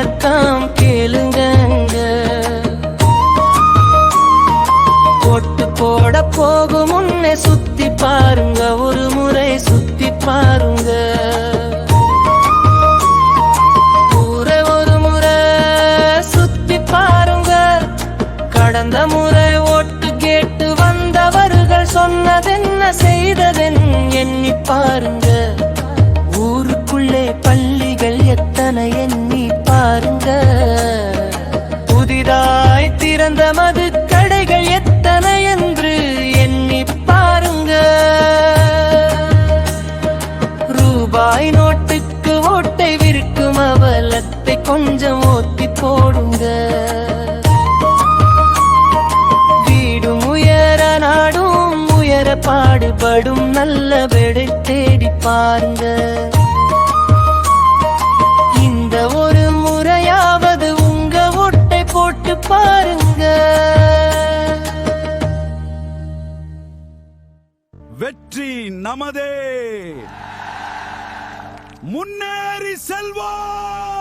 விளக்கம் கேளுங்க. ஓட்டு போட போகும் முன்னே சுத்தி பாருங்க, ஒரு முறை சுத்தி பாருங்க. ஊரை ஒரு முறை சுத்தி பாருங்க. கடந்த முறை ஓட்டு கேட்டு வந்தவர்கள் சொன்னதென்ன செய்ததென்ன எண்ணி பாருங்க. ஊருக்குள்ளே பள்ளிகள் எத்தனை எண்ணி பாருங்க. புதிதாய் திறந்த மது கடைகள் எத்தனை என்று எண்ணி பாருங்க. ரூபாய் நோட்டுக்கு ஓட்டை விற்கும் அவலத்தை கொஞ்சம் ஓட்டி போடுங்க. வீடும் உயர நாடும் உயர பாடுபடும் நல்ல வேடை தேடி பாருங்க. இந்த ஒரு முறையாவது உங்க ஓட்டை போட்டு பாருங்க. வெற்றி நமதே. முன்னேறி செல்வோம்.